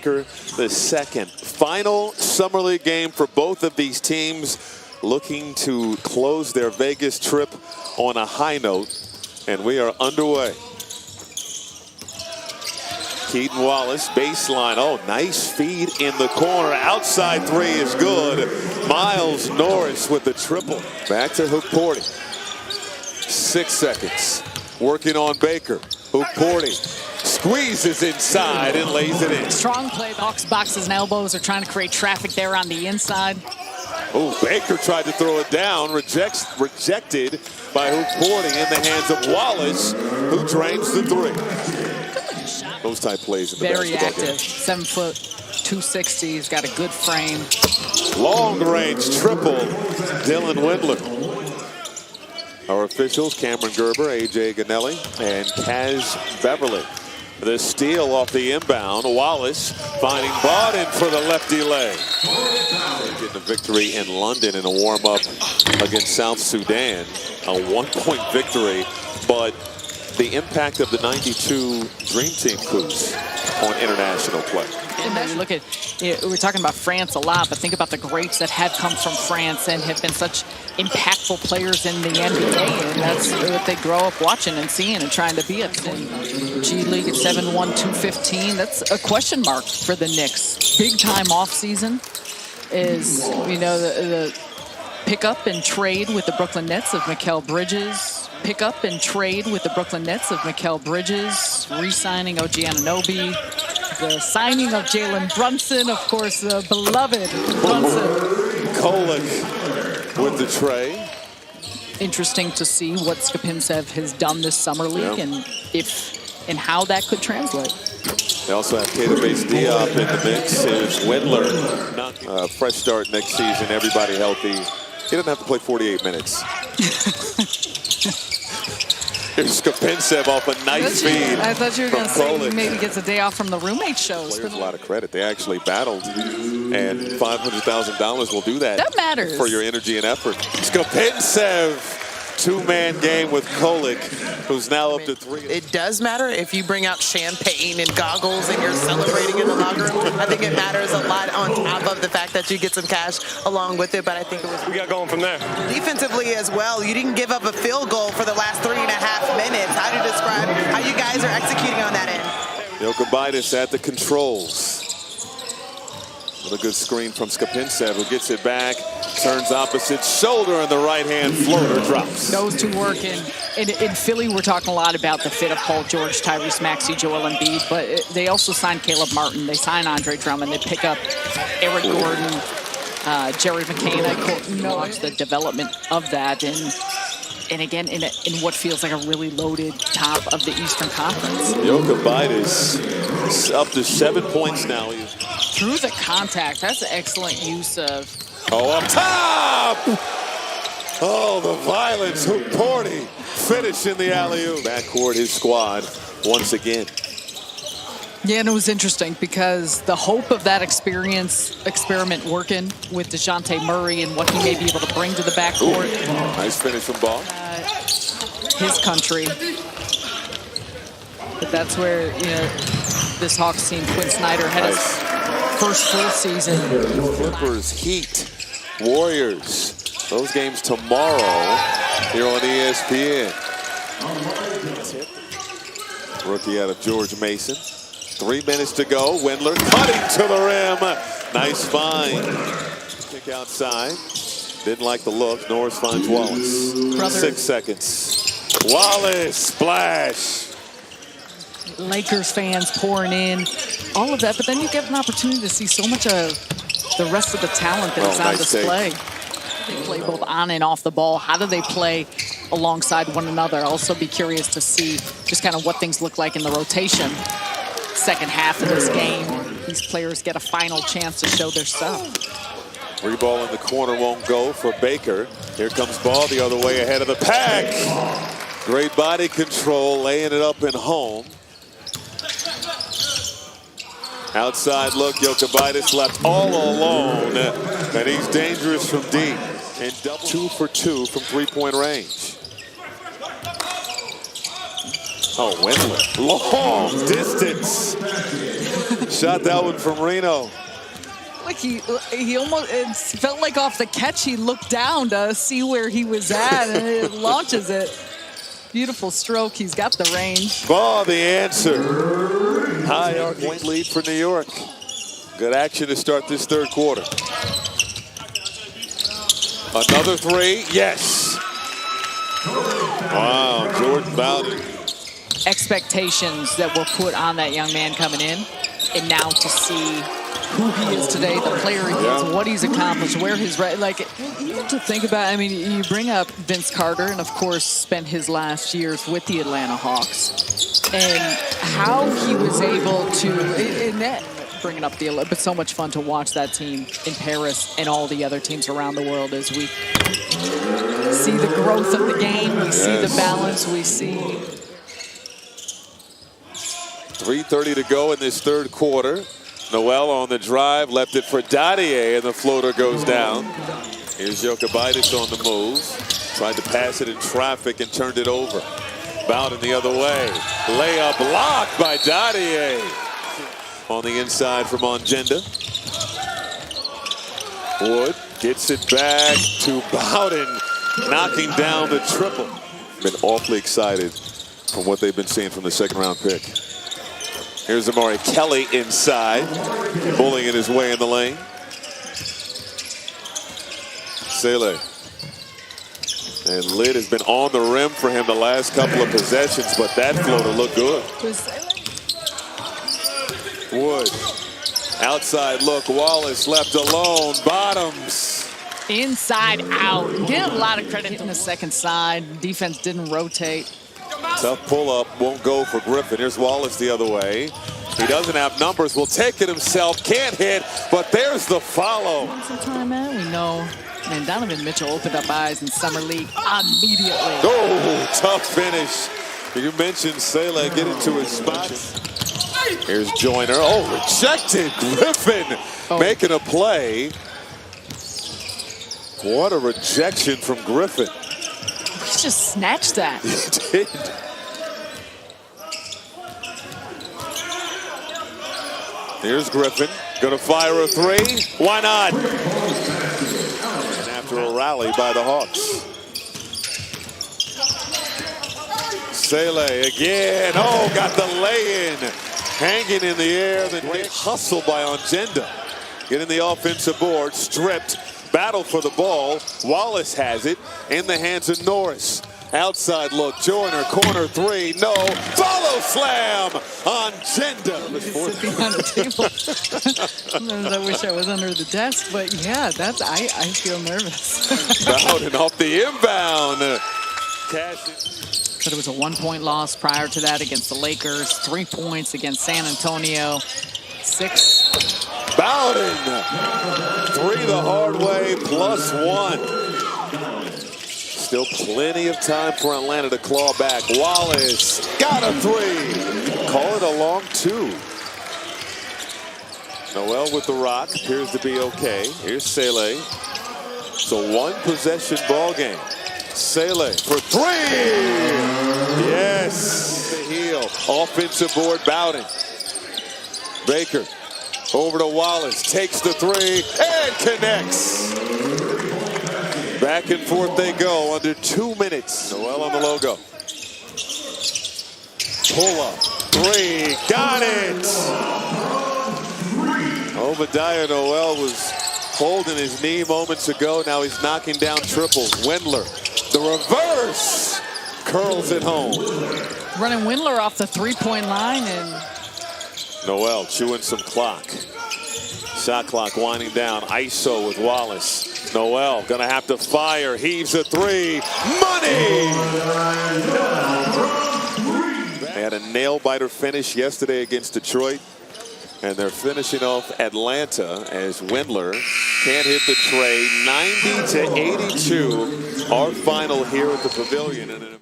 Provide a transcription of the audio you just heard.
The second final Summer League game for both of these teams, looking to close their Vegas trip on a high note, and we are underway. Keaton Wallace, baseline. Oh, nice feed in the corner. Outside three is good. Miles Norris with the triple. Back to Hook-Porty. 6 seconds. Working on Baker. Hook-Porty squeezes inside and lays it in. Strong play. The Hawks boxes and elbows are trying to create traffic there on the inside. Oh, Baker tried to throw it down. Rejected by Hook-Porty in the hands of Wallace, who drains the three. Those type plays in the very basketball active. game. 7 foot, 260. He's got a good frame. Long range triple, Dylan Windler. Our officials, Cameron Gerber, AJ Ganelli, and Kaz Beverly. The steal off the inbound. Wallace finding Bawden for the lefty leg. Getting a victory in London in a warm-up against South Sudan. A 1-point victory, but the impact of the '92 Dream Team coups on international play. And then you look at, we're talking about France a lot, but think about the greats that have come from France and have been such impactful players in the NBA, and that's what they grow up watching and seeing and trying to be at. And G League at 7'1", 215. That's a question mark for the Knicks. Big time off season is, you know, the pick up and trade with the Brooklyn Nets of Mikal Bridges. Pick up and trade with the Brooklyn Nets of Mikal Bridges, re-signing OG Anunoby, the signing of Jalen Brunson, of course, the beloved Brunson. Kolek with the tray. Interesting to see what Skapinsev has done this summer league, and if and how that could translate. They also have Tatum-Base Diop in the mix. Here's Windler. Fresh start next season, everybody healthy. He doesn't have to play 48 minutes. Here's Skapinsev off a nice feed. I thought you were going to say Kolek. he maybe gets a day off from the roommate shows. Players a lot of credit. They actually battled, and $500,000 will do that. That matters. For your energy and effort. Skapinsev, two-man game with Kolek, who's now up to 3. It does matter if you bring out champagne and goggles and you're celebrating in the locker room. I think it matters a lot on top of the fact that you get some cash along with it, but I think it was... We got going from there. Defensively as well, you didn't give up a field goal for the last 3.5 minutes. How do you describe how you guys are executing on that end? Jokubaitis at the controls. With a good screen from Skapinsev, who gets it back, turns opposite shoulder, and the right-hand floater drops. Those two working. In Philly, we're talking a lot about the fit of Paul George, Tyrese Maxey, Joel Embiid, but they also signed Caleb Martin. They signed Andre Drummond. They pick up Eric Gordon, Jerry McCain. I watch the development of that. And again, in what feels like a really loaded top of the Eastern Conference. Jokubaitis up to 7 points now. Through the contact, that's an excellent use of... Oh, up top! Oh, the violence. Hook-Porty finishing the alley-oop. Backcourt his squad once again. Yeah, and it was interesting because the hope of that experiment working with DeJounte Murray and what he may be able to bring to the backcourt. Ooh, nice finish from Ball. His country. But that's where, you know, this Hawks team, Quinn Snyder, had his first full season. Clippers, Heat, Warriors. Those games tomorrow here on ESPN. Rookie out of George Mason. 3 minutes to go. Windler cutting to the rim. Nice find. Kick outside. Didn't like the look. Norris finds Wallace. 6 seconds. Wallace splash. Lakers fans pouring in. All of that. But then you get an opportunity to see so much of the rest of the talent that's on display. They play both on and off the ball. How do they play alongside one another? I'll also be curious to see just kind of what things look like in the rotation. Second half of this game, these players get a final chance to show their stuff. Free ball in the corner won't go for Baker. Here comes Ball the other way ahead of the pack. Great body control, laying it up and home. Outside look, Jokubaitis left all alone, and he's dangerous from deep. And 2 for 2 from three-point range. Oh, Windler, long distance. Shot that one from Reno. Like he almost, it felt like off the catch he looked down to see where he was at, and it launches it. Beautiful stroke. He's got the range. Ball, the answer. High arc point lead for New York. Good action to start this third quarter. Another three. Yes. Wow, Jordan Bowden. Expectations that were put on that young man coming in, and now to see who he is today, the player he is, what he's accomplished, where his like even to think about. I mean, you bring up Vince Carter, and of course spent his last years with the Atlanta Hawks, and how he was able to in that. Bringing up the but so much fun to watch that team in Paris and all the other teams around the world as we see the growth of the game, we see the balance, we see. 3:30 to go in this third quarter. Noel on the drive, left it for Dadier, and the floater goes down. Here's Jokubaitis on the move. Tried to pass it in traffic and turned it over. Bowden the other way. Layup blocked by Dadier. On the inside from Ongenda. Wood gets it back to Bowden, knocking down the triple. Been awfully excited from what they've been seeing from the second-round pick. Here's Amari Kelly inside, bullying his way in the lane. Sele. And lid has been on the rim for him the last couple of possessions, but that floater looked good. Wood. Outside look. Wallace left alone. Bottoms. Inside out. Get a lot of credit in the second side. Defense didn't rotate. Tough pull-up. Won't go for Griffin. Here's Wallace the other way. He doesn't have numbers. Will take it himself. Can't hit, but there's the follow. Some time out. We know. Man, Donovan Mitchell opened up eyes in Summer League immediately. Oh, tough finish. You mentioned Sele getting to his spot. Here's Joyner. Oh, rejected. Griffin making a play. What a rejection from Griffin. He just snatched that. He did. Here's Griffin. Gonna fire a three. Why not? And after a rally by the Hawks. Sele again. Oh, got the lay-in. Hanging in the air. The great hustle by Ongenda. Getting the offensive board. Stripped. Battle for the ball. Wallace has it in the hands of Norris. Outside look. Joyner. Corner three. No. Follow slam. Ongenda. Sitting on the table. I wish I was under the desk, but yeah, that's I feel nervous. Bowden off the inbound. But it was a 1-point loss prior to that against the Lakers. 3 points against San Antonio. 6. Bowden. 3 the hard way, +1. Still plenty of time for Atlanta to claw back. Wallace got a 3. Call it a long 2. Noel with the rock. Appears to be okay. Here's Sele. It's a 1-possession ball game. Sele for 3. Yes. The heel. Offensive board, Bowden. Baker over to Wallace. Takes the 3 and connects. Back and forth they go under 2 minutes. Noel on the logo. Pull up. 3. Got it. Obadiah Noel was holding his knee moments ago. Now he's knocking down triples. Wendler. The reverse curls it home. Running Wendler off the 3-point line, and Noel chewing some clock. Shot clock winding down. ISO with Wallace. Noel gonna have to fire. Heaves a 3. Money! They had a nail-biter finish yesterday against Detroit. And they're finishing off Atlanta as Wendler can't hit the tray. 90-82, our final here at the Pavilion.